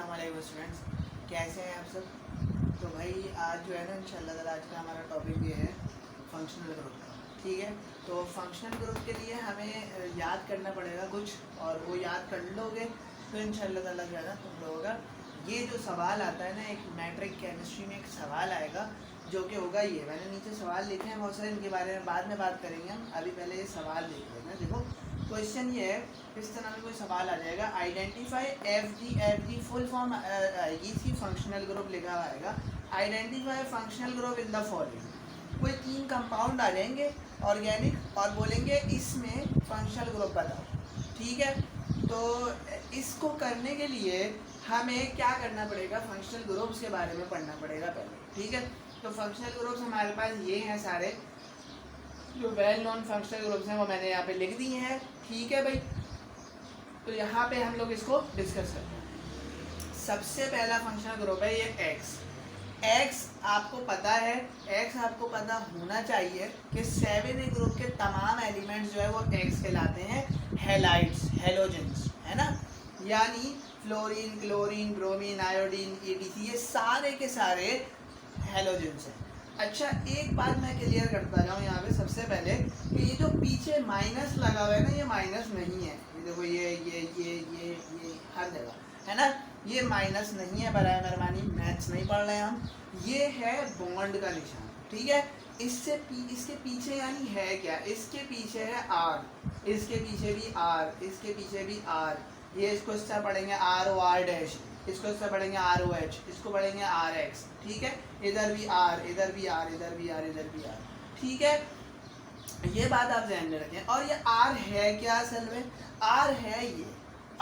अस्सलाम वालेकुम स्टूडेंट्स, कैसे हैं आप सब। तो भाई आज जो है ना इंशाल्लाह ताला आज का हमारा टॉपिक ये है फंक्शनल ग्रुप का। ठीक है, तो फंक्शनल ग्रुप के लिए हमें याद करना पड़ेगा कुछ, और वो याद कर लोगे तो इंशाल्लाह ताला जो है ना तुम लोगों का ये जो सवाल आता है ना, एक मैट्रिक केमिस्ट्री में एक सवाल आएगा जो कि होगा ये। मैंने नीचे सवाल लिखे हैं बहुत सारे, इनके बारे में बाद में बात करेंगे हम, अभी पहले ये सवाल देख लेना। देखो क्वेश्चन ये है, इस तरह में कोई सवाल आ जाएगा, identify F D full form आएगी इसकी, फंक्शनल ग्रुप लिखा हुआ आएगा, identify functional group in the following. कोई 3 कंपाउंड आ जाएंगे ऑर्गेनिक, और बोलेंगे इसमें फंक्शनल ग्रुप बताओ। ठीक है, तो इसको करने के लिए हमें क्या करना पड़ेगा, फंक्शनल ग्रुप्स के बारे में पढ़ना पड़ेगा पहले। ठीक है, तो फंक्शनल ग्रुप्स हमारे पास ये हैं सारे, जो वेल नोन फंक्शनल ग्रुप्स हैं वो मैंने यहाँ पे लिख दिए हैं। ठीक है भाई, तो यहाँ पे हम लोग इसको डिस्कस करते हैं। सबसे पहला फंक्शनल ग्रुप है ये एक्स। एक्स आपको पता है, एक्स आपको पता होना चाहिए कि 7A ग्रुप के तमाम एलिमेंट्स जो है वो एक्स कहलाते हैं, हेलाइड्स, हेलोजेंस, है ना। यानी fluorine, chlorine, bromine, iodine, EDC, ये सारे के सारे हेलोजेंस हैं। अच्छा, एक बात मैं क्लियर करता जाऊँ यहाँ पे सबसे पहले कि ये जो पीछे माइनस लगा हुआ है ना, ये माइनस नहीं है। ये देखो ये हर जगह है ना, ये माइनस नहीं है, बराए मेहरबानी मैथ्स नहीं पढ़ रहे हैं हम। ये है बॉन्ड का निशान। ठीक है, इसके पीछे यानी है क्या, इसके पीछे है आर, इसके पीछे भी आर, इसके पीछे भी आर। ये इसको इससे पढ़ेंगे ROR डैश, इसको इससे पढ़ेंगे ROH, इसको पढ़ेंगे RX। ठीक है, इधर भी आर, इधर भी आर, इधर भी आर, इधर भी आर। ठीक है, ये बात आप ध्यान में रखें। और ये आर है क्या, असल में आर है ये,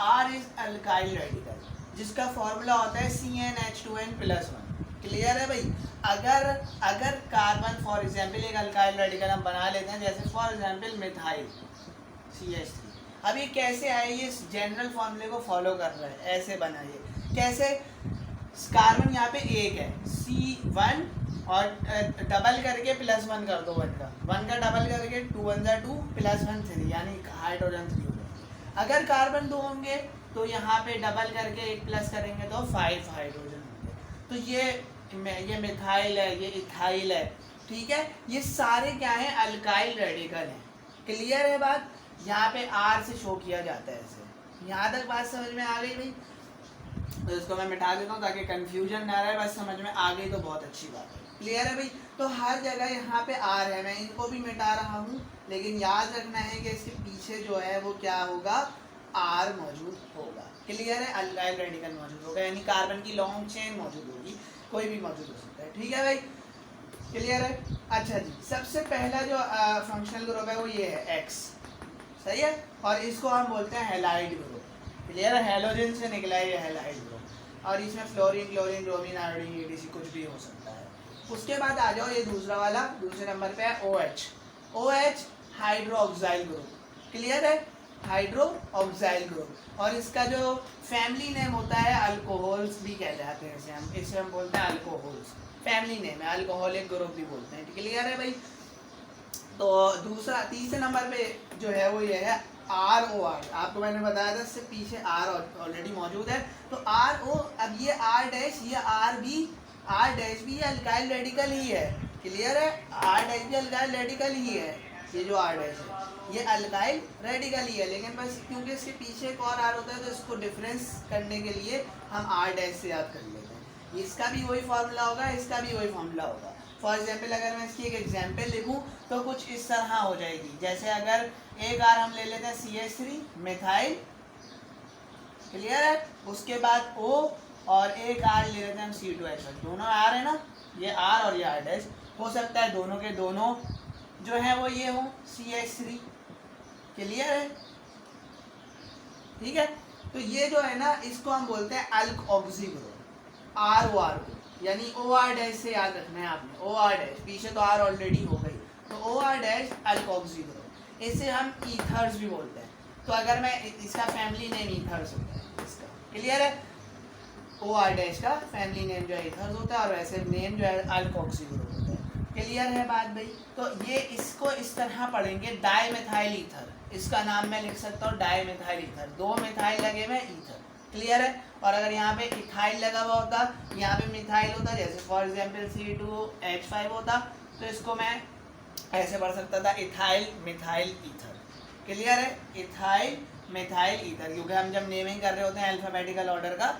आर इज अल्काइल रेडिकल, जिसका फॉर्मूला होता है CnH2n+1। क्लियर है भाई। अगर कार्बन फॉर एग्जांपल एक अल्काइल रेडिकल हम बना लेते हैं, जैसे फॉर एग्जांपल मिथाइल CH3। अब ये कैसे आए, ये जनरल फॉर्मूले को फॉलो कर रहा है, ऐसे बनाइए। कैसे, कार्बन यहाँ पे एक है C1, और डबल करके +1 कर दो, 1 का डबल करके 2 1 2 +1 3, यानी हाइड्रोजन 3 हो जाएगा। अगर कार्बन 2 होंगे तो यहाँ पे डबल करके 1 प्लस करेंगे तो 5 हाइड्रोजन होंगे। तो ये मिथाइल है, ये इथाइल है। ठीक है, ये सारे क्या हैं, अल्काइल रेडिकल हैं। क्लियर है बात। यहाँ पे R से शो किया जाता है ऐसे। यहाँ तक बात समझ में आ गई भाई। तो इसको मैं मिटा देता हूँ ताकि कंफ्यूजन ना रहे, बस समझ में आ गई तो बहुत अच्छी बात है। क्लियर है भाई। तो हर जगह यहाँ पे R है, मैं इनको भी मिटा रहा हूँ, लेकिन याद रखना है कि इसके पीछे जो है वो क्या होगा, R मौजूद होगा। क्लियर है, अल्काइल रेडिकल मौजूद होगा, यानी कार्बन की लॉन्ग चेन मौजूद होगी, कोई भी मौजूद हो सकता है। ठीक है भाई, क्लियर है। अच्छा जी, सबसे पहला जो फंक्शनल ग्रुप है वो ये है एक्स, सही है, और इसको हम बोलते हैं हेलाइड ग्रुप। क्लियर है, हेलोजन से निकला है ये हेलाइड ग्रुप, और इसमें fluorine, chlorine, bromine, iodine, EDC कुछ भी हो सकता है। उसके बाद आ जाओ, ये दूसरा वाला, दूसरे नंबर पे है OH। OH hydroxyl group. Clear है, हाइड्रोक्साइल ग्रुप, और इसका जो फैमिली नेम होता है अल्कोहल्स भी कह जाते हैं, इसे हम बोलते हैं अल्कोहल्स, फैमिली नेम है, अल्कोहलिक ग्रुप भी बोलते हैं। क्लियर है भाई। तो तीसरे नंबर पे जो है वो ये है ROR। आपको मैंने बताया था इससे पीछे R ऑलरेडी मौजूद है, तो RO, अब ये R डैश, ये R डैश भी अल्काइल रेडिकल ही है। क्लियर है, R डैश भी अल्काइल रेडिकल ही है। ये जो R डैश है ये अल्काइल रेडिकल ही है, लेकिन बस क्योंकि इसके पीछे एक और R होता है तो इसको डिफरेंस करने के लिए हम R डैश से याद कर लेते हैं। इसका भी वही फार्मूला होगा, इसका भी वही फार्मूला होगा। फॉर एग्जाम्पल अगर मैं इसकी एक एग्जाम्पल लिखूँ तो कुछ इस तरह हो जाएगी, जैसे अगर एक R हम ले लेते हैं CH3 मिथाइल। क्लियर है, उसके बाद O, और एक R ले लेते हैं हम C2H1। दोनों R है ना, ये R और ये R डैश। हो सकता है दोनों के दोनों जो है वो ये हो CH3। क्लियर है, ठीक है। तो ये जो है ना, इसको हम बोलते हैं अल्कोक्सी ग्रुप, ROR को, यानी OR डैश से याद रखना है आपने, OR डैश, पीछे तो R ऑलरेडी हो गई, तो OR डैश अल्कोक्सी ग्रुप। इसे हम ईथर्स भी बोलते हैं। तो अगर मैं इसका फैमिली नेम ईथर्स होता है इसका। क्लियर है, OR डैश का फैमिली नेम जो है ईथर्स होता है, और वैसे नेम जो है अल्कोक्सी ग्रुप होता है। क्लियर है बात भाई। तो ये इसको इस तरह पढ़ेंगे, डाई मिथाइल ईथर, इसका नाम मैं लिख सकता हूँ डाई मिथाइल ईथर, 2 मिथाइल लगे हुए ईथर। क्लियर है। और अगर यहाँ पे इथाइल लगा हुआ होता, यहाँ पे मिथाइल होता, जैसे फॉर एग्जांपल C2H5 होता, तो इसको मैं ऐसे पढ़ सकता था इथाइल मिथाइल ईथर। क्लियर है, इथाइल मिथाइल ईथर, क्योंकि हम जब नेमिंग कर रहे होते हैं अल्फाबेटिकल ऑर्डर का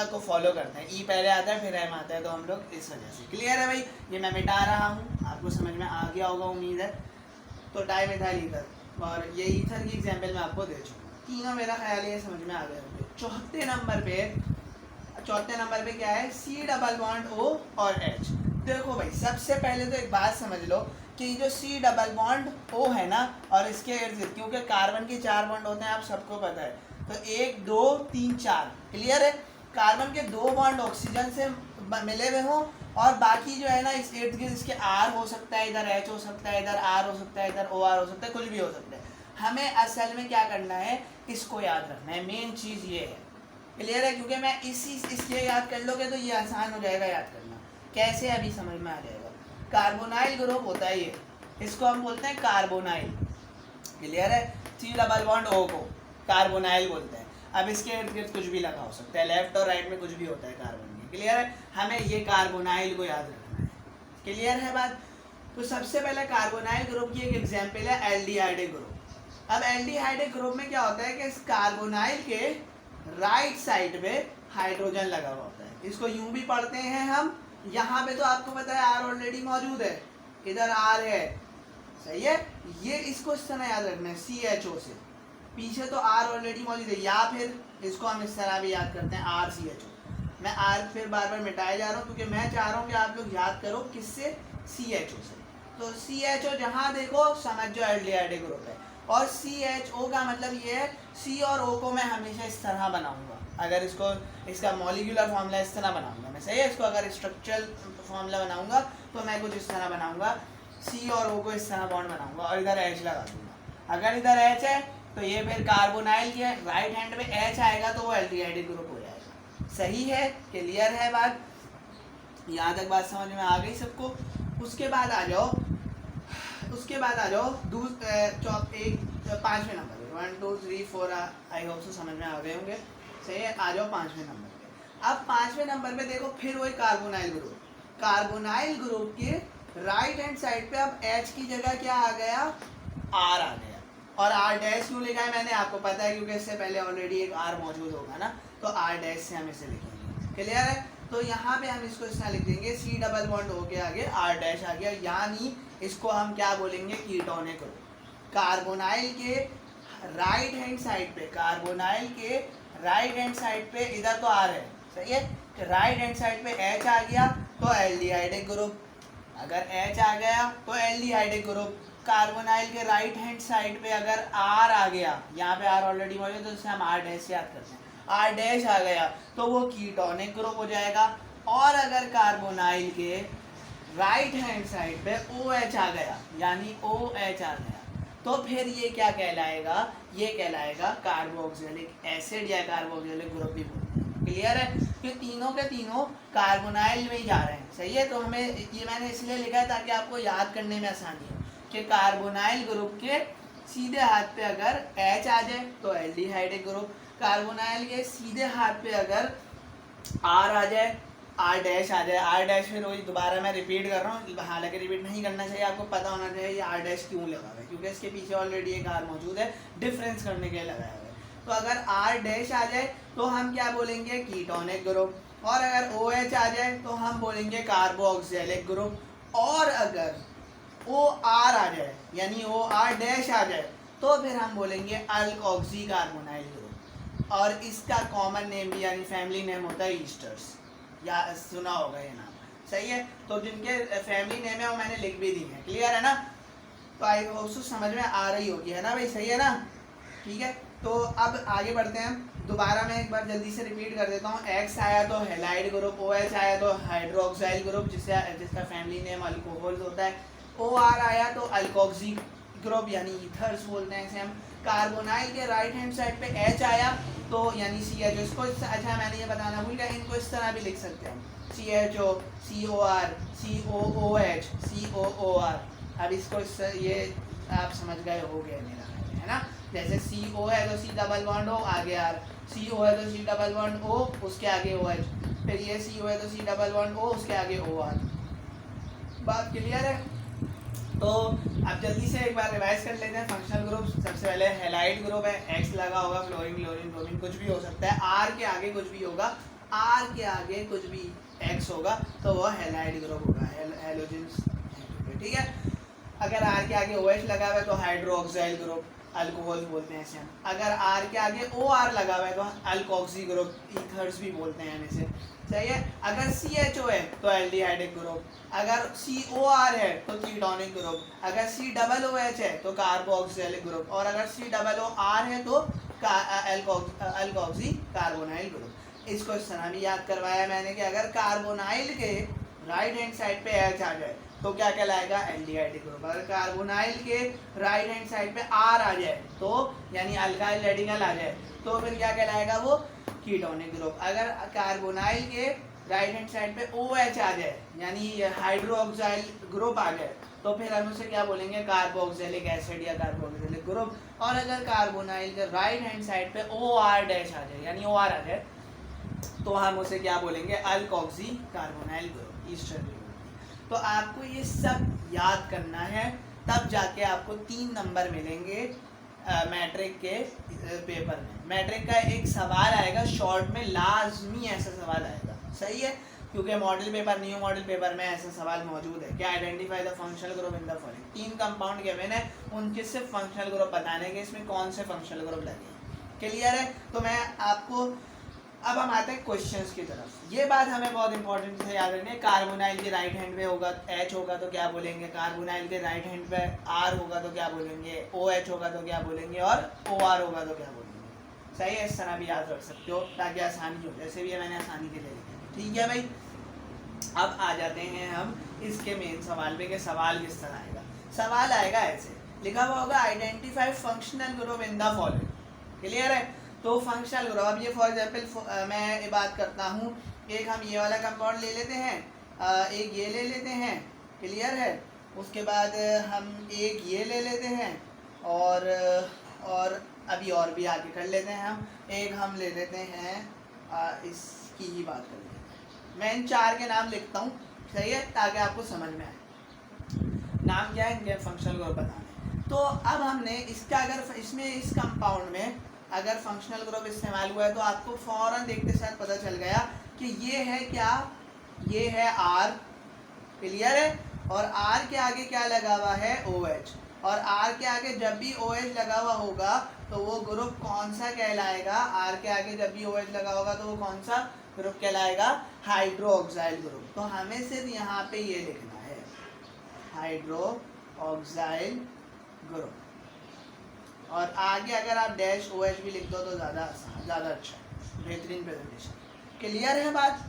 को फॉलो करते हैं, ई पहले आता है फिर एम आता है, तो हम लोग इस वजह से। क्लियर है भाई, ये मैं मिटा रहा हूँ, आपको समझ में आ गया होगा उम्मीद है। तो डाई मिथाइल ईथर, और ये ईथर की एग्जांपल मैं आपको दे चुका हूँ। तीनों मेरा ख्याल है ये समझ में आ गए होंगे। चौथे नंबर पे क्या है, C डबल बॉन्ड O और H। देखो भाई, सबसे पहले तो एक बात समझ लो कि जो C डबल बॉन्ड O है ना, और इसके इर्द गिर्द, क्योंकि कार्बन के 4 बॉन्ड होते हैं, आप सबको पता है, तो 1 2 3 4। क्लियर है, कार्बन के 2 बॉन्ड ऑक्सीजन से मिले हुए हों, और बाकी जो है ना इस इर्द गिर्द इसके R हो सकता है, इधर H हो सकता है, इधर R हो सकता है, इधर OR हो सकता है, कुछ भी हो सकता है। हमें असल में क्या करना है, इसको याद रखना है, मेन चीज़ ये है। क्लियर है, क्योंकि मैं इसलिए याद कर लोगे तो ये आसान हो जाएगा याद करना। कैसे, अभी समझ में आ जाएगा। कार्बोनाइल ग्रुप होता है ये, इसको हम बोलते हैं कार्बोनाइल। क्लियर है, C डबल बॉन्ड O को कार्बोनाइल बोलते हैं। अब इसके इर्द गिर्द कुछ भी लगा हो सकता है, लेफ्ट और राइट में कुछ भी होता है कार्बन में। क्लियर है, हमें ये कार्बोनाइल को याद रखना है। क्लियर है बात। तो सबसे पहले कार्बोनाइल ग्रुप की एक एग्जाम्पल है एल्डिहाइडिक ग्रुप। अब एल्डिहाइडिक ग्रुप में क्या होता है कि इस कार्बोनाइल के राइट साइड पे हाइड्रोजन लगा हुआ होता है। इसको यूं भी पढ़ते हैं हम, यहाँ पे तो आपको पता है R ऑलरेडी मौजूद है, इधर R है, सही है। ये इसको इस तरह याद रखना है, CHO से पीछे तो R ऑलरेडी मौजूद है, या फिर इसको हम इस तरह भी याद करते हैं RCHO। मैं R फिर बार बार मिटाए जा रहा हूँ, क्योंकि मैं चाह रहा हूँ कि आप लोग याद करो किससे, CHO से। तो CHO जहाँ देखो समझ जो एल्डिहाइडिक ग्रुप है। और CHO का मतलब ये है, C और O को मैं हमेशा इस तरह बनाऊंगा, अगर इसका मॉलिक्यूलर फार्मूला इस तरह बनाऊंगा मैं, सही है। इसको अगर स्ट्रक्चरल फार्मूला बनाऊंगा तो मैं कुछ इस तरह बनाऊंगा, C और O को इस तरह बॉन्ड बनाऊंगा, और इधर H लगा दूंगा। अगर इधर H है तो ये फिर कार्बोनाइल के राइट हैंड में H आएगा, तो वो एल्डिहाइडिक ग्रुप हो जाएगा। सही है, क्लियर है बात, यहाँ तक बात समझ में आ गई सबको। उसके बाद आ जाओ पाँचवें नंबर पे, 1 2 3 4, आई होप सो समझ में आ गए होंगे, सही है। आ जाओ पाँचवें नंबर पे। अब पाँचवें नंबर पे देखो फिर वही कार्बोनाइल ग्रुप के राइट हैंड साइड पे अब H की जगह क्या आ गया, R आ गया। और R डैश क्यों लिखा है मैंने, आपको पता है, क्योंकि इससे पहले ऑलरेडी एक R मौजूद होगा ना, तो R डैश से हम इसे लिखेंगे। क्लियर है, तो यहाँ पे हम इसको इस तरह लिख देंगे, C डबल बॉन्ड हो के आगे R डैश आ गया, यानी इसको हम क्या बोलेंगे, कीटोनिक ग्रुप। कार्बोनाइल के राइट हैंड साइड पे इधर तो R है, सही है, राइट हैंड साइड पे H आ गया तो एल्डिहाइडिक ग्रुप। अगर H आ गया तो एल्डिहाइडिक ग्रुप। कार्बोनाइल के राइट हैंड साइड पे अगर R आ गया, यहाँ पे R ऑलरेडी मौजूद है तो इसे हम R डैश से याद करते हैं, R डैश आ गया तो वो कीटोनिक ग्रुप हो जाएगा। और अगर कार्बोनाइल के राइट हैंड साइड पे OH आ गया, यानी OH आ गया, तो फिर ये क्या कहलाएगा, ये कहलाएगा कार्बोक्सिलिक एसिड या कार्बोक्सिलिक ग्रुप भी बोलते हैं। क्लियर है, कि तीनों के तीनों कार्बोनाइल में ही जा रहे हैं, सही है। तो हमें ये मैंने इसलिए लिखा है ताकि आपको याद करने में आसानी हो कि कार्बोनाइल ग्रुप के सीधे हाथ पे अगर H आ जाए तो एल्डिहाइडिक ग्रुप, कार्बोनाइल के सीधे हाथ पे अगर R आ जाए, R डैश आ जाए, R डैश फिर वही दोबारा मैं रिपीट कर रहा हूँ, हालांकि रिपीट नहीं करना चाहिए, आपको पता होना चाहिए ये R डैश क्यों लगा हुआ है, क्योंकि इसके पीछे ऑलरेडी एक R मौजूद है, डिफरेंस करने के लिए लगाया हुआ है। तो अगर R डैश आ जाए तो हम क्या बोलेंगे, कीटोनिक ग्रुप। और अगर OH आ जाए तो हम बोलेंगे कार्बोक्सिलिक ग्रुप। और अगर OR आ जाए यानी OR डैश आ जाए तो फिर हम बोलेंगे अल्कोक्सी कार्बोनाइल ग्रुप। और इसका कॉमन नेम भी यानी फैमिली नेम होता है ईस्टर्स, या सुना होगा ये नाम, सही है। तो जिनके फैमिली नेम है वो मैंने लिख भी दी है, क्लियर है ना। तो आई होप सो समझ में आ रही होगी, है ना भाई, सही है ना, ठीक है। तो अब आगे बढ़ते हैं, दोबारा मैं एक बार जल्दी से रिपीट कर देता हूँ। X आया तो हैलाइड ग्रुप, OH आया तो हाइड्रोक्साइल ग्रुप जिसका फैमिली नेम अल्कोहल होता है, OR आया तो अल्कोक्सी ग्रुप यानी ईथर्स बोलते हैं इसे हम। कार्बोनाइल के राइट हैंड साइड पे H आया तो यानी CHO, इसको अच्छा मैंने ये बताना भूल गया, इनको इस तरह भी लिख सकते हैं, CHO, COR, COOH, COOR। अब इसको ये आप समझ गए हो गए मेरा, है ना। जैसे CO है तो C डबल बॉन्ड O आगे R, CO है तो C डबल बॉन्ड O उसके आगे OH, फिर ये CO है तो C डबल बॉन्ड O उसके आगे OR। बात क्लियर है? तो अब जल्दी से एक बार रिवाइज कर लेते हैं फंक्शनल ग्रुप। सबसे पहले हैलाइड ग्रुप है, X लगा होगा, फ्लोरीन क्लोरीन ब्रोमीन कुछ भी हो सकता है, R के आगे कुछ भी होगा, R के आगे कुछ भी X होगा तो वह हैलाइड ग्रुप होगा, हैलोजेंस। ठीक है, अगर R के आगे OH लगा हुआ है तो हाइड्रोक्साइल ग्रुप, अल्कोहल बोलते हैं इसे हम। अगर R के आगे OR लगा हुआ है तो अल्कोक्सी ग्रुप, ईथर्स भी बोलते हैं इसे। सही है। अगर CHO है तो एल्डिहाइडिक ग्रुप, अगर COR है तो कीटोनिक ग्रुप, अगर COOH है तो कार्बोक्सिलिक ग्रुप, और अगर COOR है तो अल्कोक्सी कार्बोनाइल ग्रुप। इसको इस तरह भी याद करवाया मैंने कि अगर कार्बोनाइल के राइट हैंड साइड पे H आ जाए तो क्या कहलाएगा? Aldehydic group. अगर कार्बोनाइल के राइट हैंड साइड पे R आ जाए तो यानी अल्काइल रेडिकल आ जाए तो फिर क्या कहलाएगा? वो कीटोनिक ग्रुप। अगर कार्बोनाइल के राइट हैंड साइड पे OH आ जाए यानी हाइड्रोक्साइल ग्रुप आ जाए तो फिर हम उसे क्या बोलेंगे? कार्बोक्सिलिक एसिड या कार्बोक्सिलिक ग्रुप। और अगर कार्बोनाइल के राइट हैंड साइड पे OR डैश आ जाए यानी OR आ जाए तो हम उसे क्या बोलेंगे? Alkoxy carbonyl group, Easter group. तो आपको ये सब याद करना है, तब जाके आपको 3 नंबर मिलेंगे मैट्रिक के पेपर में। मैट्रिक का एक सवाल आएगा शॉर्ट में, लाजमी ऐसा सवाल आएगा। सही है, क्योंकि model paper, new model paper में ऐसा सवाल मौजूद है कि identify the functional group in the following. 3 compound given है, उनके सिर्फ फंक्शनल ग्रुप बताने के, इसमें कौन से फंक्शनल ग्रुप लगे। क्लियर है? तो मैं आपको, अब हम आते हैं क्वेश्चंस की तरफ। ये बात हमें बहुत इंपॉर्टेंट से याद रखनी है। कार्बोनाइल के राइट हैंड पे होगा H होगा तो क्या बोलेंगे? कार्बोनाइल के राइट हैंड पे R होगा तो क्या बोलेंगे? OH होगा तो क्या बोलेंगे? और OR होगा तो क्या बोलेंगे? सही है, इस तरह भी याद रख सकते हो ताकि आसानी हो, जैसे भी मैंने आसानी के लिए लिखा। ठीक है भाई, अब आ जाते हैं हम इसके मेन सवाल पे कि सवाल किस तरह आएगा। सवाल आएगा ऐसे, लिखा हुआ होगा identify functional group in the following. Clear है? तो फंक्शनल ग्रुप, अब ये फॉर एग्जांपल मैं ये बात करता हूँ, एक हम ये वाला कंपाउंड ले लेते हैं, एक ये ले लेते हैं। क्लियर है? उसके बाद हम एक ये ले लेते हैं और अभी और भी आगे कर लेते हैं। हम एक हम ले लेते हैं, इसकी ही बात कर लेते हैं। मैं इन 4 के नाम लिखता हूँ, सही है, ताकि आपको समझ में आए नाम क्या है इनके, फंक्शनल ग्रुप बताने। तो अब हमने इसका, अगर इसमें इस कंपाउंड में अगर फंक्शनल ग्रुप इस्तेमाल हुआ है तो आपको फौरन देखते साथ पता चल गया कि ये है क्या? ये है R। क्लियर है? और R के आगे क्या लगा हुआ है? OH। और R के आगे जब भी OH लगा हुआ होगा तो वो ग्रुप कौन सा कहलाएगा? R के आगे जब भी OH लगा होगा तो वो कौन सा ग्रुप कहलाएगा? Hydroxyl group. तो हमें सिर्फ यहाँ पे ये लिखना है, हाइड्रोक्साइल ग्रुप। और आगे अगर आप डैश OH भी लिख दो तो ज़्यादा अच्छा, बेहतरीन प्रेजेंटेशन। क्लियर है बात?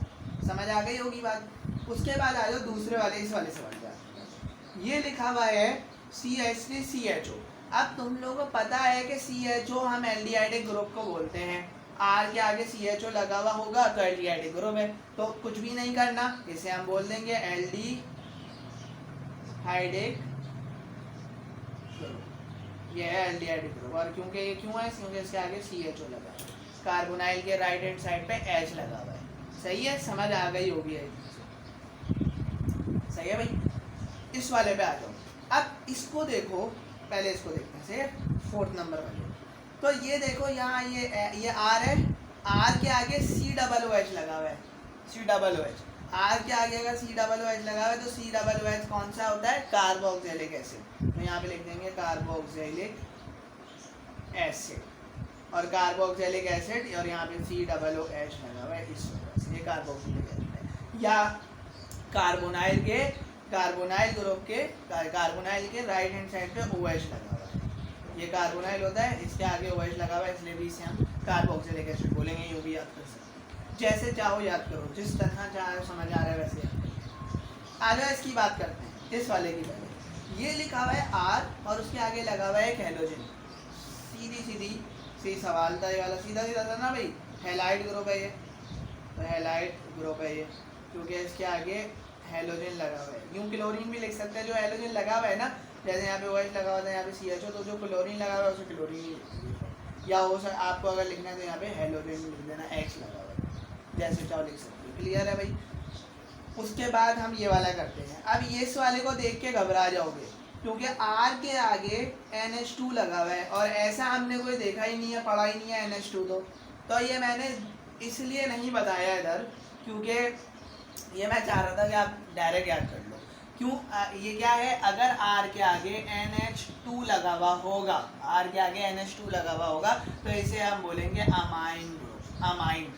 समझ आ गई होगी बात। उसके बाद आ जाओ दूसरे वाले, इस वाले से बढ़ जाए। ये लिखा हुआ है CH3CHO। अब तुम लोगों को पता है कि CHO हम एल्डिहाइडिक ग्रुप को बोलते हैं। R के आगे CHO लगा हुआ होगा तो एल्डिहाइडिक ग्रुप है। तो कुछ भी नहीं करना, इसे हम बोल देंगे एल्डिहाइडिक ग्रुप। ये है एल्डिहाइडिक ग्रुप। और क्योंकि ये क्यों है? क्योंकि इसके आगे CHO लगा है, कार्बोनाइल के राइट हैंड साइड पे H लगा हुआ है। सही है, समझ आ गई होगी। सही है भाई। इस वाले पे आ जाओ। अब इसको देखो, पहले इसको देखते हैं। सही है, 4th नंबर वाले। तो ये देखो यहाँ ये R है, R के आगे COOH लगा हुआ है, COOH। R के आगे अगर COOH लगा हुआ है तो COOH कौन सा होता है? Carboxylic acid. तो यहाँ पे लिख देंगे कार्बोक्सिलिक एसिड। और कार्बोक्सिलिक एसिड और यहाँ पे COOH लगा हुआ है, इस वजह से ये कार्बोक्सिलिक एसिड है। या कार्बोनाइल ग्रुप के कार्बोनाइल के राइट हैंड साइड पे OH लगा हुआ है, ये कार्बोनाइल होता है, इसके आगे OH लगा हुआ है, इसलिए भी इसे हम कार्बोक्सिलिक एसिड बोलेंगे। यूँ भी याद कर सकते हैं, जैसे चाहो याद करो, जिस तरह चाहो समझ आ रहा है वैसे याद करो। आ जाओ इसकी बात करते हैं, इस वाले की पहले। ये लिखा हुआ है R और उसके आगे लगा हुआ है एक हैलोजन। सीधी सवाल था ये वाला, सीधा था ना भाई। हैलाइड ग्रुप है ये, तो हैलाइड ग्रुप है ये, क्योंकि इसके आगे हैलोजन लगा हुआ है। यूँ क्लोरीन भी लिख सकते हैं, जो हैलोजन लगा हुआ है ना जैसे यहाँ पे OH लगा हुआ था, यहाँ पे CHO, तो जो क्लोरीन लगा हुआ है उसे क्लोरीन ही लिखना, या हो सर आपको अगर लिखना है तो यहाँ पे हेलोजन लिख देना, X लगा हुआ है, जैसे चाहो लिख सकते हो। क्लियर है भाई। उसके बाद हम ये वाला करते हैं। अब ये इस वाले को देख के घबरा जाओगे क्योंकि R के आगे NH2 लगा हुआ है और ऐसा हमने कोई देखा ही नहीं है, पढ़ा ही नहीं है NH2 तो ये मैंने इसलिए नहीं बताया इधर क्योंकि ये मैं चाह रहा था कि आप डायरेक्ट याद कर लो। क्यों? ये क्या है, अगर R के आगे NH2 लगा हुआ होगा, R के आगे NH2 लगा हुआ होगा तो इसे हम बोलेंगे अमाइन ग्रुप, अमाइन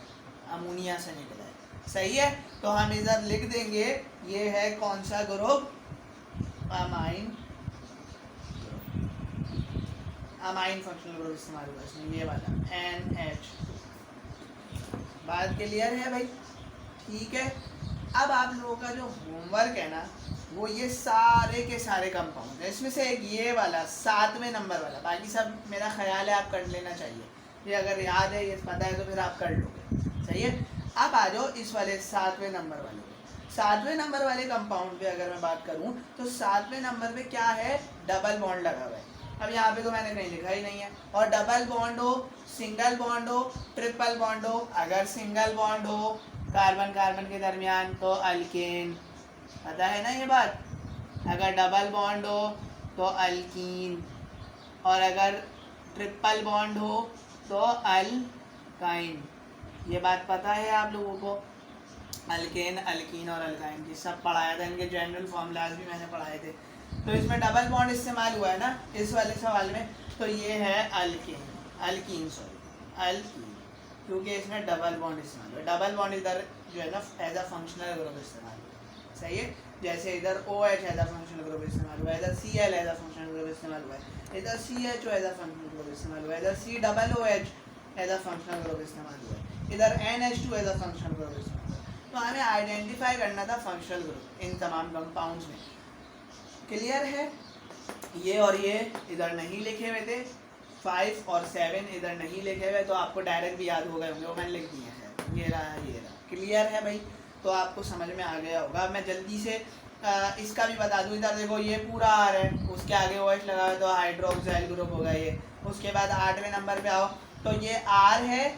अमोनिया से निकला है। सही है, तो हम इधर लिख देंगे ये है कौन सा group, amine, amine functional group इस्तेमाल हुआ इसमें, ये वाला NH2। बात क्लियर है भाई? ठीक है। अब आप लोगों का जो होमवर्क है ना वो ये सारे के सारे कंपाउंड है, इसमें से एक ये वाला 7वें नंबर वाला, बाकी सब मेरा ख्याल है आप कर लेना चाहिए, ये अगर याद है, ये पता है तो फिर आप कर लोगे। सही है। अब आ जाओ इस वाले 7वें नंबर वाले पे। 7वें नंबर वाले कंपाउंड पे अगर मैं बात करूं तो 7वें नंबर पे क्या है, डबल बॉन्ड लगा हुआ है। अब यहाँ पे तो मैंने कहीं लिखा ही नहीं है। और डबल बॉन्ड हो, सिंगल बॉन्ड हो, ट्रिपल बॉन्ड हो, अगर सिंगल बॉन्ड हो कार्बन कार्बन के दरमियान तो अल्केन, पता है ना ये बात। अगर डबल बॉन्ड हो तो अल्कीन, और अगर ट्रिपल बॉन्ड हो तो अल्काइन। ये बात पता है आप लोगों को। अल्केन, अल्कीन और अल्काइन की सब पढ़ाया था, इनके जनरल फॉर्मूलाज भी मैंने पढ़ाए थे। तो इसमें डबल बॉन्ड इस्तेमाल हुआ है ना इस वाले सवाल में, तो ये है अल्केन, अल्कीन सॉरी अल्कीन, क्योंकि इसमें डबल बॉन्ड इस्तेमाल हुआ है। डबल बॉन्ड इधर जो है ना एज अ फंक्शनल ग्रुप इस्तेमाल हुआ है। सही है। जैसे इधर OH as a functional group इस्तेमाल हुआ है, इधर Cl as a functional group इस्तेमाल हुआ है, इधर CHO as a functional group इस्तेमाल हुआ है, इधर COOH as a functional group इस्तेमाल हुआ है, इधर NH2 as a functional group इस्तेमाल हुआ है। तो हमें आइडेंटिफाई करना था फंक्शनल ग्रुप इन तमाम कंपाउंड्स में। क्लियर है। ये और ये इधर नहीं लिखे हुए थे, 5 और 7 इधर नहीं लिखे हुए, तो आपको डायरेक्ट भी याद हो गए होंगे, वो मैंने लिख दिए हैं, ये रहा ये रहा। क्लियर है भाई, तो आपको समझ में आ गया होगा। मैं जल्दी से इसका भी बता दूं, इधर देखो ये पूरा R है, उसके आगे OH लगा है तो हाइड्रोक्साइल ग्रुप होगा ये। उसके बाद 8वें नंबर पे आओ तो ये R है,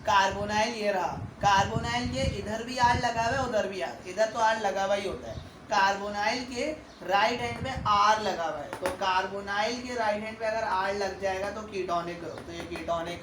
कार्बोनाइल ये रहा, कार्बोनाइल के इधर भी R लगा हुआ है, उधर भी R, इधर तो R लगा हुआ ही होता है। कार्बोनाइल के राइट हैंड में R लगा हुआ है, तो कार्बोनाइल के राइट हैंड पे अगर R लग जाएगा तो कीटोनिक ग्रुप, तो ये कीटोनिक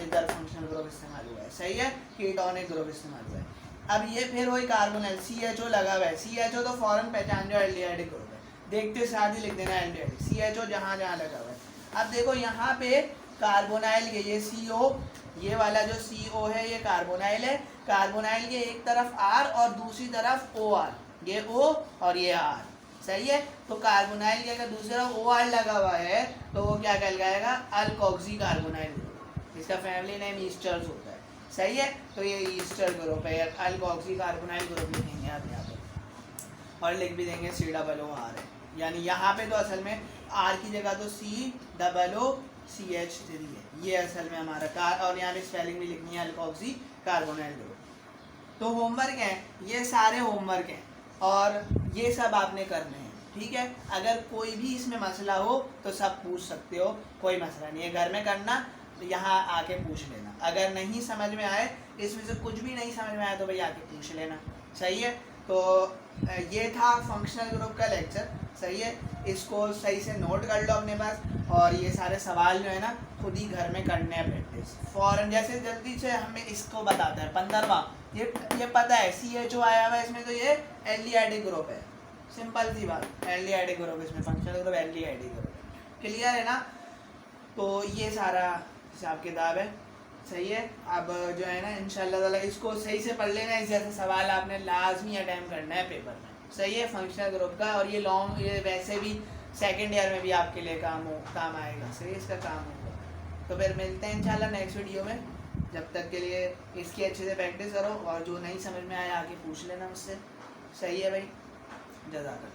इधर फंक्शनल ग्रुप इस्तेमाल हुआ है। सही है, कीटोनिक ग्रुप इस्तेमाल हुआ है। अब ये फिर वही कार्बोनाइल CHO लगा हुआ है, CHO तो फौरन पहचान जाओ एल्डिहाइडिक ग्रुप है, देखते साथ ही लिख देना एल्डिहाइडिक, CHO जहाँ जहाँ लगा हुआ है। अब देखो यहाँ पे कार्बोनाइल के ये CO, ये वाला जो CO है ये कार्बोनाइल है, कार्बोनाइल के एक तरफ R और दूसरी तरफ OR, ये O और ये R। सही है। तो कार्बोनाइल के अगर दूसरी तरफ OR लगा हुआ है तो वो क्या कहलाएगा, अल्कोक्सी कार्बोनाइल ग्रुप, इसका फैमिली नेम ईस्टर्स होता है। सही है, तो ये ईस्टर ग्रुप है, अल्कोक्सी कार्बोनाइल ग्रुप लिखेंगे आप यहाँ पे, और लिख भी देंगे COOR है, यानी यहाँ पे तो असल में R की जगह तो COOCH3 है, ये असल में हमारा कार, और यहाँ पे स्पेलिंग भी लिखनी है अल्कोक्सी कार्बोनाइल ग्रुप। तो होमवर्क है, ये सारे होमवर्क हैं और ये सब आपने करने हैं। ठीक है, अगर कोई भी इसमें मसला हो तो सब पूछ सकते हो, कोई मसला नहीं है, घर में करना, यहाँ आके पूछ लेना। अगर नहीं समझ में आए, इसमें से कुछ भी नहीं समझ में आया तो भाई आके पूछ लेना। सही है। तो ये था फंक्शनल ग्रुप का लेक्चर। सही है, इसको सही से नोट कर लो अपने पास, और ये सारे सवाल जो है ना खुद ही घर में करने हैं प्रैक्टिस फौरन। जैसे जल्दी से हमें इसको बताता है 15वां, ये पता है CHO आया हुआ है इसमें, तो ये एल्डिहाइडिक ग्रुप है, सिंपल सी बात, एल्डिहाइडिक ग्रुप इसमें फंक्शनल ग्रुप एल्डिहाइडिक ग्रुप है। क्लियर है ना। तो ये सारा हिसाब किताब है। सही है। अब जो है ना इंशाल्लाह ताला इसको सही से पढ़ लेना, इस जैसे सवाल आपने लाजमी अटैम्प्ट करना है पेपर में। सही है, फंक्शनल ग्रुप का, और ये लॉन्ग, ये वैसे भी सेकेंड ईयर में भी आपके लिए काम आएगा। सही है, इसका काम होगा। तो फिर मिलते हैं इंशाल्लाह नेक्स्ट वीडियो में। जब तक के लिए इसकी अच्छे से प्रैक्टिस करो, और जो नहीं समझ में आया आके पूछ लेना मुझसे। सही है भाई, जज़ाकल्लाह।